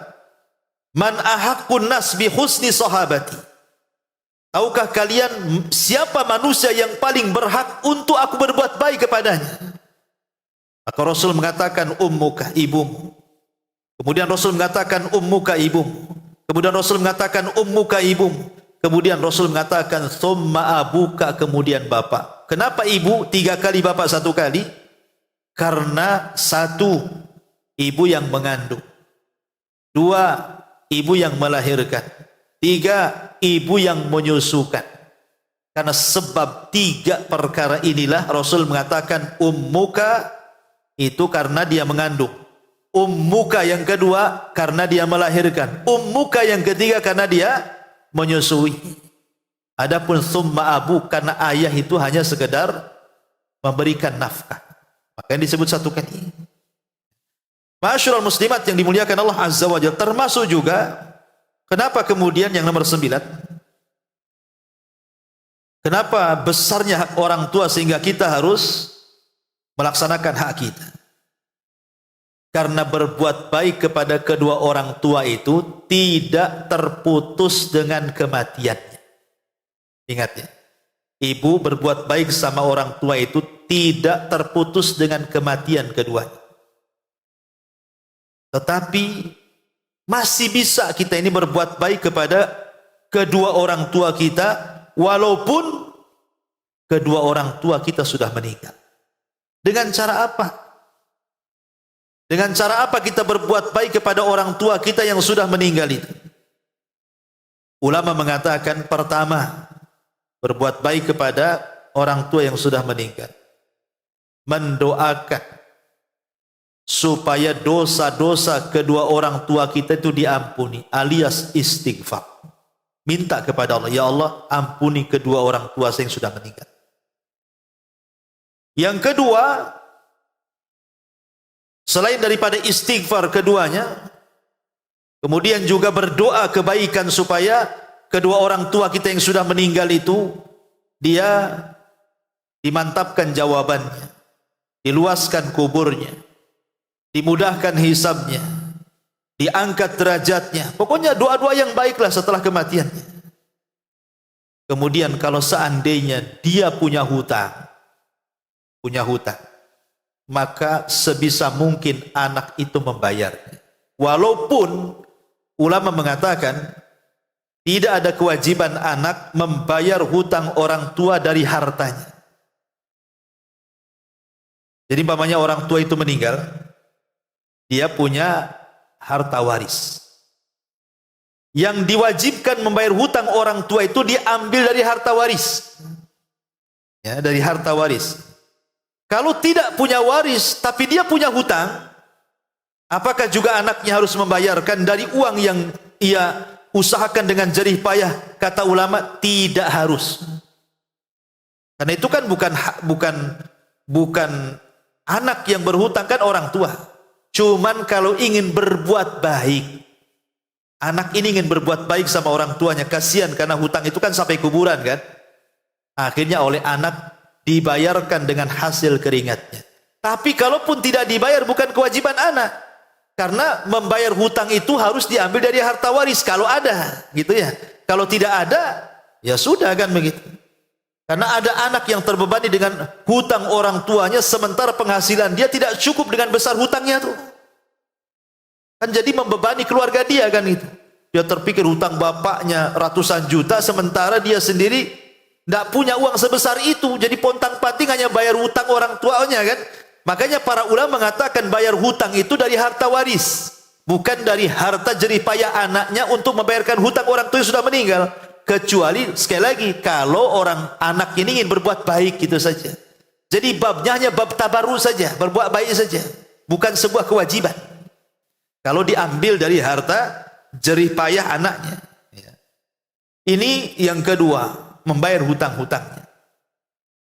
"Man ahaqqun nas bi husni sahabati?" Tahukah kalian siapa manusia yang paling berhak untuk aku berbuat baik kepadanya? Maka Rasul mengatakan ummuka, ibumu. Kemudian Rasul mengatakan ummuka, ibumu. Kemudian Rasul mengatakan ummuka, ibumu. Kemudian Rasul mengatakan thumma abuka, kemudian bapak. Kenapa ibu 3 kali, bapak 1 kali? Karena 1, ibu yang mengandung. 2, ibu yang melahirkan. 3, ibu yang menyusukan. Karena sebab 3 perkara inilah Rasul mengatakan ummuka itu karena dia mengandung. Ummuka yang kedua karena dia melahirkan. Ummuka yang ketiga karena dia menyusui. Adapun summa abu karena ayah itu hanya sekedar memberikan nafkah. Maka yang disebut 1 kali. Ma'asyiral muslimat yang dimuliakan Allah Azza wa Jalla, termasuk juga kenapa kemudian yang nomor 9, kenapa besarnya hak orang tua sehingga kita harus melaksanakan hak kita? Karena berbuat baik kepada kedua orang tua itu tidak terputus dengan kematiannya. Ingat ya, ibu berbuat baik sama orang tua itu tidak terputus dengan kematian keduanya. Tetapi masih bisa kita ini berbuat baik kepada kedua orang tua kita walaupun kedua orang tua kita sudah meninggal. Dengan cara apa? Dengan cara apa kita berbuat baik kepada orang tua kita yang sudah meninggal itu? Ulama mengatakan pertama, berbuat baik kepada orang tua yang sudah meninggal, mendoakan supaya dosa-dosa kedua orang tua kita itu diampuni, alias istighfar. Minta kepada Allah, ya Allah ampuni kedua orang tua saya yang sudah meninggal. Yang kedua, selain daripada istighfar keduanya, kemudian juga berdoa kebaikan supaya kedua orang tua kita yang sudah meninggal itu dia dimantapkan jawabannya, diluaskan kuburnya, dimudahkan hisabnya, diangkat derajatnya. Pokoknya doa-doa yang baiklah setelah kematiannya. Kemudian kalau seandainya dia punya hutang, maka sebisa mungkin anak itu membayarnya. Walaupun ulama mengatakan tidak ada kewajiban anak membayar hutang orang tua dari hartanya. Jadi umpamanya orang tua itu meninggal, dia punya harta waris. Yang diwajibkan membayar hutang orang tua itu diambil dari harta waris. Ya, dari harta waris. Kalau tidak punya waris tapi dia punya hutang, apakah juga anaknya harus membayarkan dari uang yang ia usahakan dengan jerih payah? Kata ulama tidak harus. Karena itu kan bukan Anak yang berhutang kan orang tua. Cuman kalau ingin berbuat baik, anak ini ingin berbuat baik sama orang tuanya, kasihan karena hutang itu kan sampai kuburan kan. Akhirnya oleh anak dibayarkan dengan hasil keringatnya. Tapi kalaupun tidak dibayar bukan kewajiban anak. Karena membayar hutang itu harus diambil dari harta waris kalau ada, gitu ya. Kalau tidak ada, ya sudah kan begitu. Karena ada anak yang terbebani dengan hutang orang tuanya sementara penghasilan dia tidak cukup dengan besar hutangnya tuh. Kan jadi membebani keluarga dia kan itu. Dia terpikir hutang bapaknya ratusan juta sementara dia sendiri tidak punya uang sebesar itu. Jadi pontang-panting hanya bayar hutang orang tuanya kan. Makanya para ulama mengatakan bayar hutang itu dari harta waris, bukan dari harta jerih payah anaknya untuk membayarkan hutang orang tua yang sudah meninggal. Kecuali sekali lagi kalau orang anak ini ingin berbuat baik gitu saja. Jadi babnya hanya bab tabarru saja, berbuat baik saja, bukan sebuah kewajiban. Kalau diambil dari harta jerih payah anaknya. Ini yang kedua, membayar hutang-hutangnya.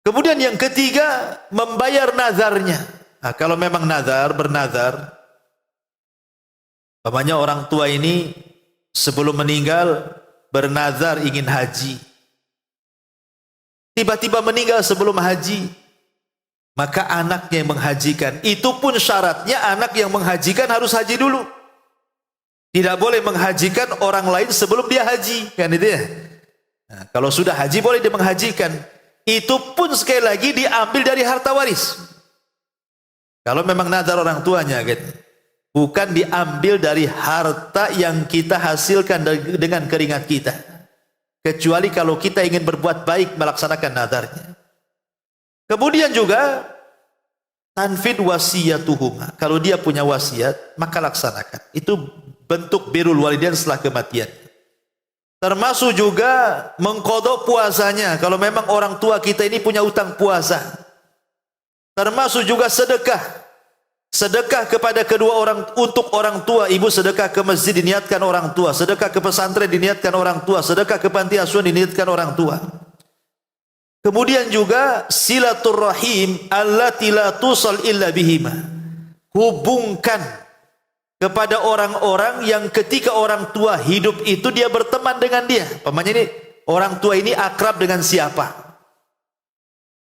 Kemudian yang ketiga, membayar nazarnya. Nah, kalau memang nazar, bernazar, umpamanya orang tua ini sebelum meninggal bernazar ingin haji. Tiba-tiba meninggal sebelum haji, maka anaknya yang menghajikan. Itu pun syaratnya anak yang menghajikan harus haji dulu. Tidak boleh menghajikan orang lain sebelum dia haji, kan itu ya. Nah, kalau sudah haji boleh dia menghajikan. Itu pun sekali lagi diambil dari harta waris. Kalau memang nazar orang tuanya gitu. Bukan diambil dari harta yang kita hasilkan dengan keringat kita. Kecuali kalau kita ingin berbuat baik melaksanakan nazarnya. Kemudian juga tanfid wasiyatuhuma. Kalau dia punya wasiat, maka laksanakan. Itu bentuk birrul walidain setelah kematian. Termasuk juga mengqadha puasanya. Kalau memang orang tua kita ini punya utang puasa. Termasuk juga sedekah. Sedekah kepada kedua orang, untuk orang tua. Ibu sedekah ke masjid diniatkan orang tua. Sedekah ke pesantren diniatkan orang tua. Sedekah ke panti asuhan diniatkan orang tua. Kemudian juga silaturrahim allati la tusal illa bihima. Hubungkan kepada orang-orang yang ketika orang tua hidup itu dia berteman dengan dia. Pamannya ini orang tua ini akrab dengan siapa?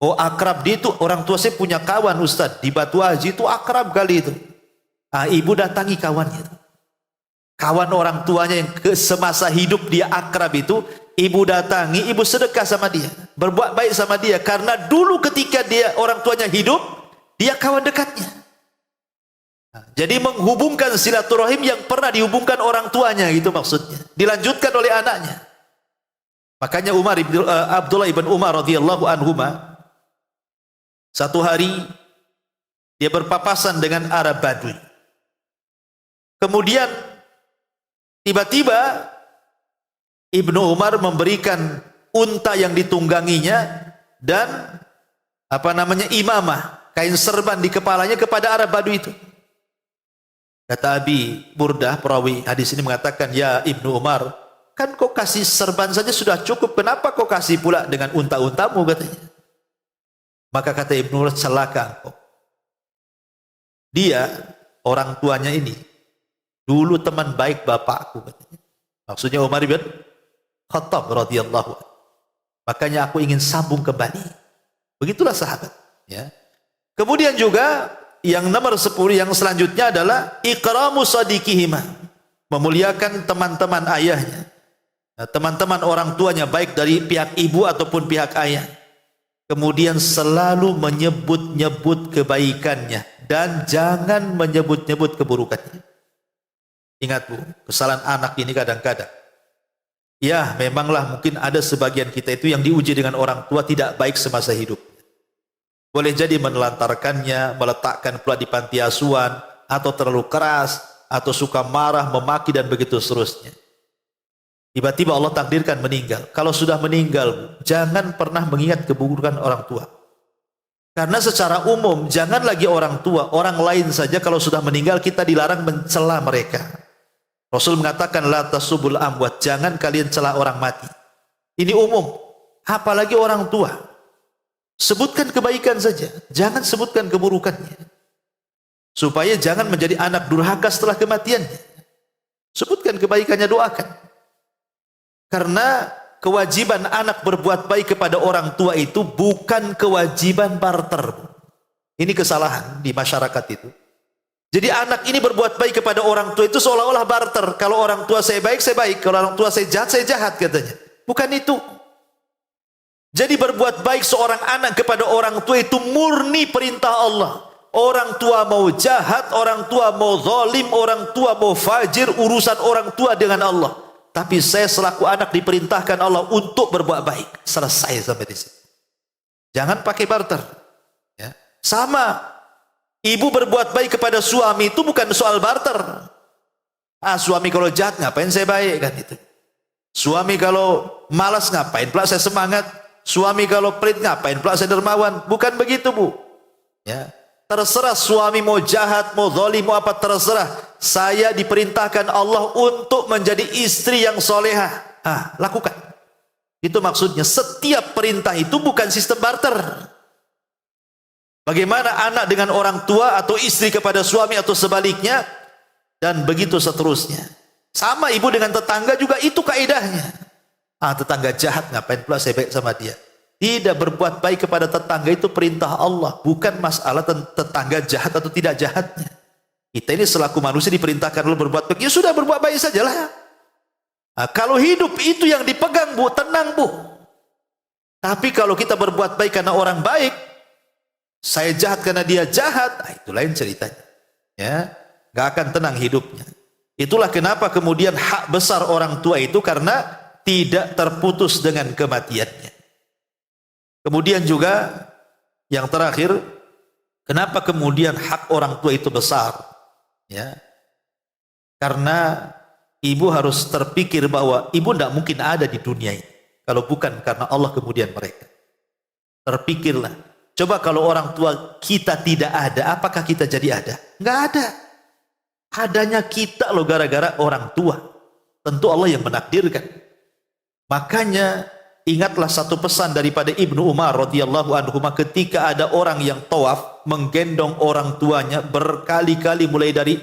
Oh akrab dia itu orang tua saya punya kawan Ustaz di Batu Haji itu akrab kali itu. Ah, ibu datangi kawannya itu. Kawan orang tuanya yang semasa hidup dia akrab itu, ibu datangi, ibu sedekah sama dia, berbuat baik sama dia karena dulu ketika dia orang tuanya hidup, dia kawan dekatnya. Jadi menghubungkan silaturahim yang pernah dihubungkan orang tuanya, gitu maksudnya. Dilanjutkan oleh anaknya. Makanya Abdullah ibn Umar radhiyallahu anhuma satu hari dia berpapasan dengan Arab Badui. Kemudian tiba-tiba Ibnu Umar memberikan unta yang ditungganginya dan imamah, kain serban di kepalanya kepada Arab Badui itu. Kata Abi Burdah, perawi hadis ini mengatakan, ya Ibnu Umar, kan kau kasih serban saja sudah cukup, kenapa kau kasih pula dengan unta-untamu, katanya. Maka kata Ibnu Umar, celaka engkau. Dia, orang tuanya ini, dulu teman baik bapakku, katanya. Maksudnya Umar bin Khattab radhiyallahu anhu. Makanya aku ingin sambung kembali. Begitulah sahabat. Ya. Kemudian juga yang nomor 10 yang selanjutnya adalah ikramu sadiqihima, memuliakan teman-teman ayahnya, teman-teman orang tuanya, baik dari pihak ibu ataupun pihak ayah. Kemudian selalu menyebut-nyebut kebaikannya dan jangan menyebut-nyebut keburukannya. Ingat Bu, kesalahan anak ini kadang-kadang, ya memanglah mungkin ada sebagian kita itu yang diuji dengan orang tua tidak baik semasa hidup. Boleh jadi menelantarkannya, meletakkan pula di panti asuhan, atau terlalu keras, atau suka marah, memaki, dan begitu seterusnya. Tiba-tiba Allah takdirkan meninggal. Kalau sudah meninggal, jangan pernah mengingat keburukan orang tua. Karena secara umum, jangan lagi orang tua, orang lain saja kalau sudah meninggal, kita dilarang mencela mereka. Rasul mengatakan, la tasubul amwat, jangan kalian cela orang mati. Ini umum, apalagi orang tua. Sebutkan kebaikan saja, jangan sebutkan keburukannya. Supaya jangan menjadi anak durhaka setelah kematiannya. Sebutkan kebaikannya, doakan. Karena kewajiban anak berbuat baik kepada orang tua itu bukan kewajiban barter. Ini kesalahan di masyarakat itu. Jadi anak ini berbuat baik kepada orang tua itu seolah-olah barter. Kalau orang tua saya baik, saya baik. Kalau orang tua saya jahat katanya. Bukan itu. Jadi berbuat baik seorang anak kepada orang tua itu murni perintah Allah. Orang tua mau jahat, orang tua mau zalim, orang tua mau fajir, urusan orang tua dengan Allah. Tapi saya selaku anak diperintahkan Allah untuk berbuat baik. Selesai sampai di sini. Jangan pakai barter. Ya. Sama. Ibu berbuat baik kepada suami itu bukan soal barter. Suami kalau jahat ngapain saya baik kan itu. Suami kalau malas ngapain pula saya semangat. Suami kalau pelit ngapain pula saya dermawan. Bukan begitu, Bu. Ya. Terserah suami mau jahat, mau zalim, mau apa, terserah. Saya diperintahkan Allah untuk menjadi istri yang solehah. Lakukan. Itu maksudnya. Setiap perintah itu bukan sistem barter. Bagaimana anak dengan orang tua atau istri kepada suami atau sebaliknya, dan begitu seterusnya. Sama ibu dengan tetangga juga itu kaidahnya. Tetangga jahat ngapain pula saya baik sama dia. Tidak, berbuat baik kepada tetangga itu perintah Allah, bukan masalah tetangga jahat atau tidak jahatnya. Kita ini selaku manusia diperintahkan Allah berbuat baik, ya sudah berbuat baik sajalah. Kalau hidup itu yang dipegang, Bu, tenang, Bu. Tapi kalau kita berbuat baik karena orang baik, saya jahat karena dia jahat, itu lain ceritanya. Ya, nggak akan tenang hidupnya. Itulah kenapa kemudian hak besar orang tua itu karena tidak terputus dengan kematiannya. Kemudian juga yang terakhir, kenapa kemudian hak orang tua itu besar? Ya, karena ibu harus terpikir bahwa ibu tidak mungkin ada di dunia ini kalau bukan karena Allah kemudian mereka. Terpikirlah. Coba kalau orang tua kita tidak ada, apakah kita jadi ada? Enggak ada. Adanya kita loh gara-gara orang tua. Tentu Allah yang menakdirkan. Makanya ingatlah satu pesan daripada Ibnu Umar radhiyallahu anhu ketika ada orang yang tawaf menggendong orang tuanya berkali-kali mulai dari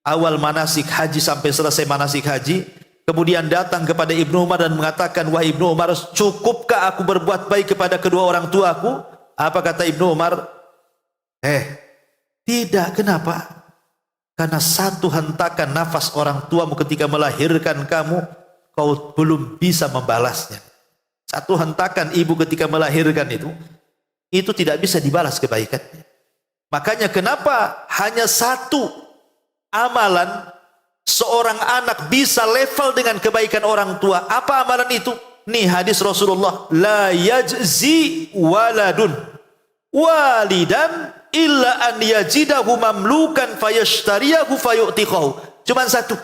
awal manasik haji sampai selesai manasik haji. Kemudian datang kepada Ibnu Umar dan mengatakan, wahai Ibnu Umar, cukupkah aku berbuat baik kepada kedua orang tuaku? Apa kata Ibnu Umar? Tidak. Kenapa? Karena satu hentakan nafas orang tuamu ketika melahirkan kamu, kau belum bisa membalasnya. Satu hentakan ibu ketika melahirkan itu tidak bisa dibalas kebaikannya. Makanya kenapa hanya satu amalan seorang anak bisa level dengan kebaikan orang tua? Apa amalan itu? Nih hadis Rasulullah, la yajzi waladun walidan illa an yajidahu mamlukan fayashtariyahu fayu'tiqahu. Cuman satu.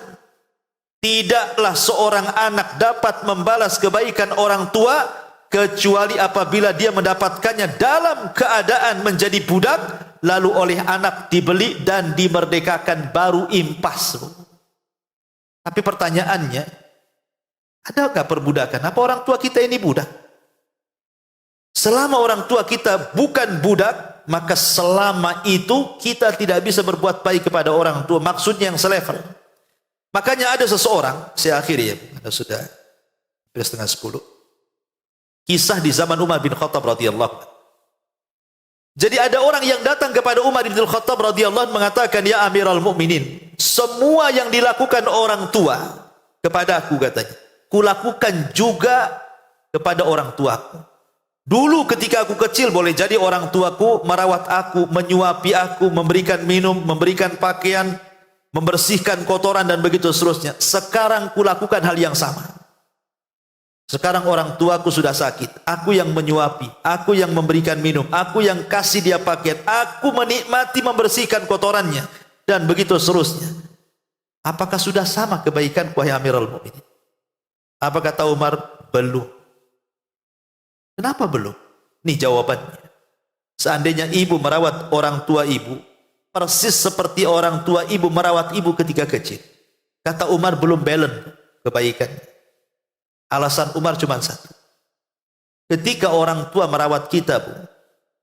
Tidaklah seorang anak dapat membalas kebaikan orang tua kecuali apabila dia mendapatkannya dalam keadaan menjadi budak, lalu oleh anak dibeli dan dimerdekakan baru impas. Tapi pertanyaannya, adakah perbudakan? Apa orang tua kita ini budak? Selama orang tua kita bukan budak, maka selama itu kita tidak bisa berbuat baik kepada orang tua. Maksudnya yang selevel. Makanya ada seseorang, saya akhiri ya, sudah 9:30. Kisah di zaman Umar bin Khattab radhiyallahu anhu. Jadi ada orang yang datang kepada Umar bin Khattab radhiyallahu anhu mengatakan, ya Amirul Mukminin, semua yang dilakukan orang tua kepada aku, katanya, kulakukan juga kepada orang tuaku. Dulu ketika aku kecil, boleh jadi orang tuaku merawat aku, menyuapi aku, memberikan minum, memberikan pakaian, membersihkan kotoran dan begitu seterusnya. Sekarang kulakukan hal yang sama. Sekarang orang tuaku sudah sakit, aku yang menyuapi, aku yang memberikan minum, aku yang kasih dia pakaian, aku menikmati membersihkan kotorannya dan begitu seterusnya. Apakah sudah sama kebaikan wahai Amirul Mukminin? Apa kata Umar? Belum. Kenapa belum? Nih jawabannya. Seandainya ibu merawat orang tua ibu persis seperti orang tua ibu merawat ibu ketika kecil, kata Umar, belum balance kebaikan. Alasan Umar cuma satu. Ketika orang tua merawat kita, Bu,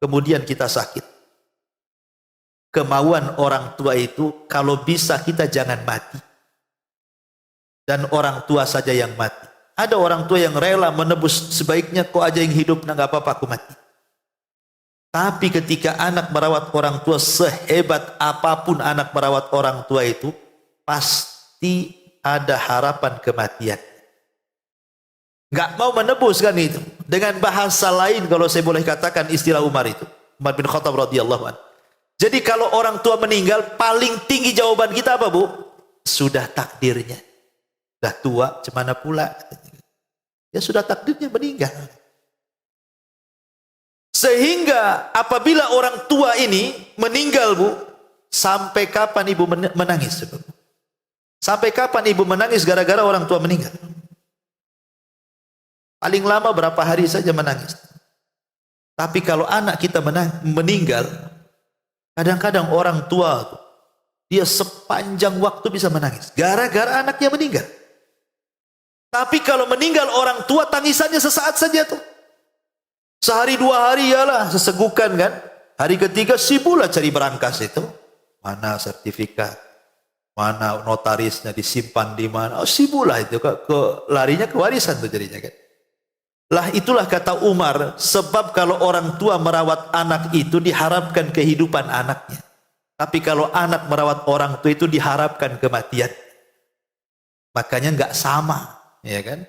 kemudian kita sakit. Kemauan orang tua itu, kalau bisa kita jangan mati. Dan orang tua saja yang mati. Ada orang tua yang rela menebus, sebaiknya kau aja yang hidup, nah gak apa-apa aku mati. Tapi ketika anak merawat orang tua, sehebat apapun anak merawat orang tua itu, pasti ada harapan kematian. Gak mau menebus kan itu. Dengan bahasa lain, kalau saya boleh katakan istilah Umar itu, Umar bin Khattab radhiyallahu anhu. Jadi kalau orang tua meninggal, paling tinggi jawaban kita apa, Bu? Sudah takdirnya. Sudah tua, cemana pula. Ya sudah takdirnya meninggal. Sehingga apabila orang tua ini meninggal, Bu, sampai kapan ibu menangis? Sampai kapan ibu menangis gara-gara orang tua meninggal? Paling lama berapa hari saja menangis. Tapi kalau anak kita meninggal, kadang-kadang orang tua dia sepanjang waktu bisa menangis gara-gara anaknya meninggal. Tapi kalau meninggal orang tua, tangisannya sesaat saja tuh. Sehari dua hari yalah sesegukan kan. Hari ketiga sibuklah cari berangkas itu. Mana sertifikat, mana notarisnya, disimpan di mana. Oh, sibuklah itu larinya ke warisan tuh jadinya kan. Lah itulah kata Umar, sebab kalau orang tua merawat anak itu diharapkan kehidupan anaknya. Tapi kalau anak merawat orang tua itu diharapkan kematian. Makanya enggak sama, ya kan?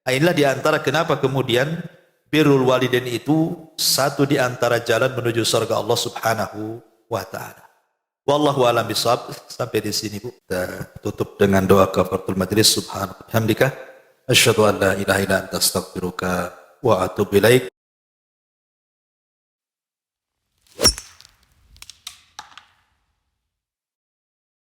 Inilah diantara kenapa kemudian birrul walidain itu satu di antara jalan menuju surga Allah Subhanahu wa taala. Wallahu a'lam bishawab. Sampai di sini, Bu. Kita tutup dengan doa kafaratul majlis. Subhanaka hamdika asyhadu an la ilaha illa anta astaghfiruka wa atubu ilaik.